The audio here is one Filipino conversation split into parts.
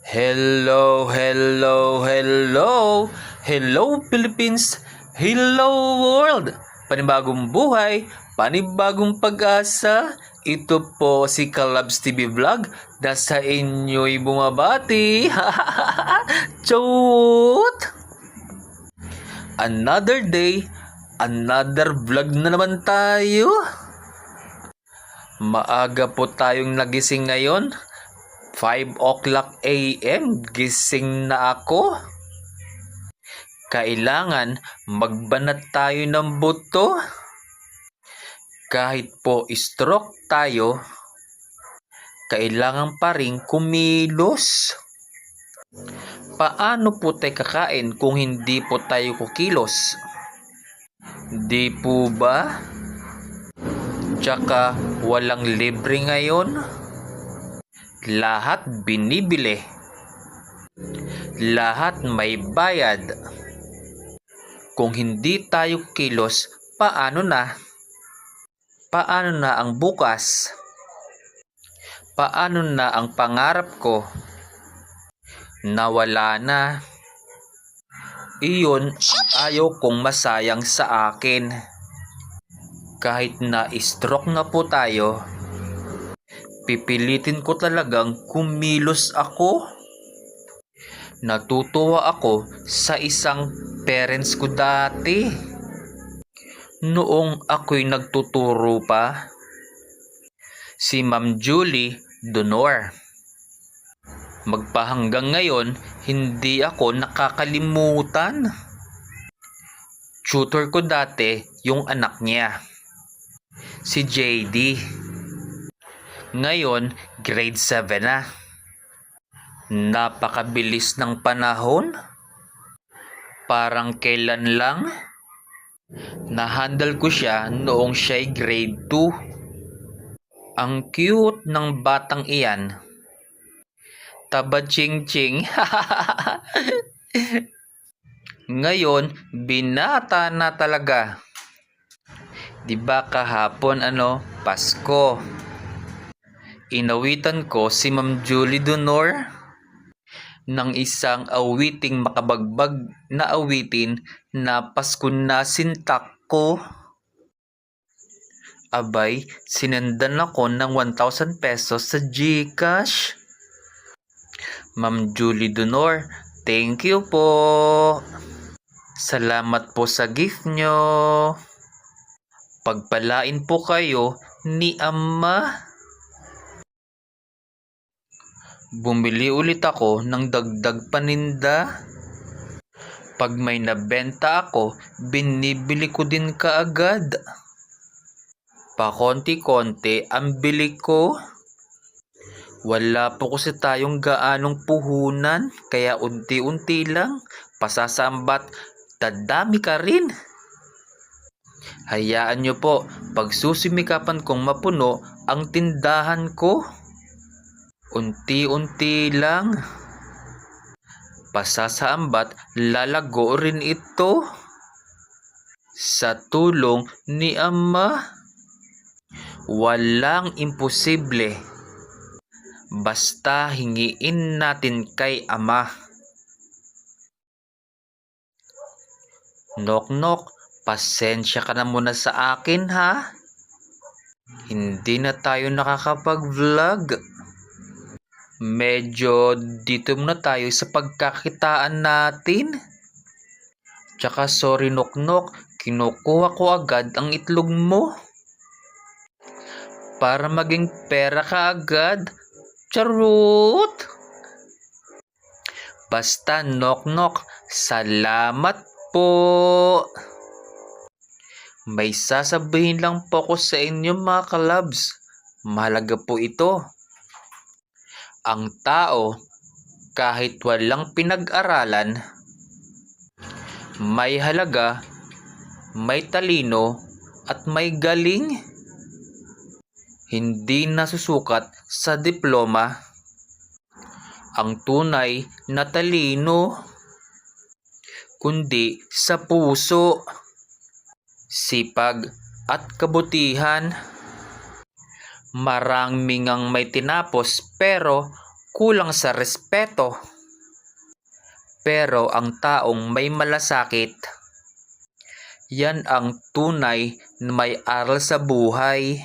Hello, hello, hello! Hello Philippines! Hello world! Panibagong buhay, panibagong pag-asa. Ito po si Kalabs TV Vlog na sa inyo'y bumabati. Chut! Another day, another vlog na naman tayo. Maaga po tayong nagising ngayon. 5 o'clock AM, gising na ako. Kailangan magbanat tayo ng buto. Kahit po stroke tayo, kailangan pa rin kumilos. Paano po tayo kakain kung hindi po tayo kukilos? Di po ba? Tsaka walang libre ngayon. Lahat binibili. Lahat may bayad. Kung hindi tayo kilos, paano na? Paano na ang bukas? Paano na ang pangarap ko? Nawala na. Iyon ang ayaw kong masayang sa akin. Kahit na stroke na po tayo, pipilitin ko talagang kumilos ako. Natutuwa ako sa isang parents ko dati. Noong ako'y nagtuturo pa. Si Ma'am Julie Donor. Magpahanggang ngayon, hindi ako nakakalimutan. Tutor ko dati yung anak niya, si JD. Ngayon, grade 7 na. Napakabilis ng panahon. Parang kailan lang. Nahandle ko siya noong siya'y grade 2. Ang cute ng batang iyan. Taba-ching-ching. Ngayon, binata na talaga. Diba kahapon Pasko? Inawitan ko si Ma'am Julie Donor ng isang awiting makabagbag na awitin na Pasko na sintak ko. Abay, sinendan ako ng 1,000 pesos sa GCash. Ma'am Julie Donor, thank you po. Salamat po sa gift nyo. Pagpalain po kayo ni Ama. Bumili ulit ako ng dagdag paninda. Pag may nabenta ako, binibili ko din kaagad. Pakonti-konti ang bili ko. Wala po kasi tayong gaanong puhunan, kaya unti-unti lang. Pasasambat, dadami ka rin. Hayaan nyo po, pagsusumikapan kong mapuno ang tindahan ko. Unti-unti lang. Pasasambat, lalago rin ito. Sa tulong ni Ama. Walang imposible. Basta hingiin natin kay Ama. Knock-knock, pasensya ka na muna sa akin ha. Hindi na tayo nakakapag-vlog. Medyo dito muna tayo sa pagkakitaan natin. Tsaka sorry knock-knock, kinukuha ko agad ang itlog mo. Para maging pera ka agad. Charot! Basta knock-knock, salamat po. May sasabihin lang po ko sa inyo mga kalabs. Mahalaga po ito. Ang tao, kahit walang pinag-aralan, may halaga, may talino, at may galing. Hindi nasusukat sa diploma. Ang tunay na talino, kundi sa puso, sipag at kabutihan. Maraming ang may tinapos pero kulang sa respeto. Pero ang taong may malasakit, yan ang tunay na may aral sa buhay.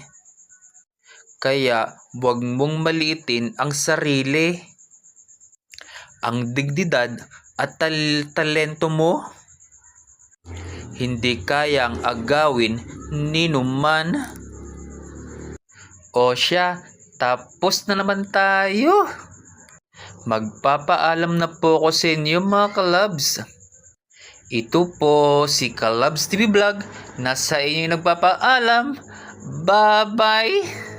Kaya huwag mong maliitin ang sarili. Ang dignidad at talento mo, hindi kayang agawin ni numan. O siya, tapos na naman tayo. Magpapaalam na po ako sa inyo mga kalabs. Ito po si Kalabs TV Vlog na sa inyo nagpapaalam. Bye-bye!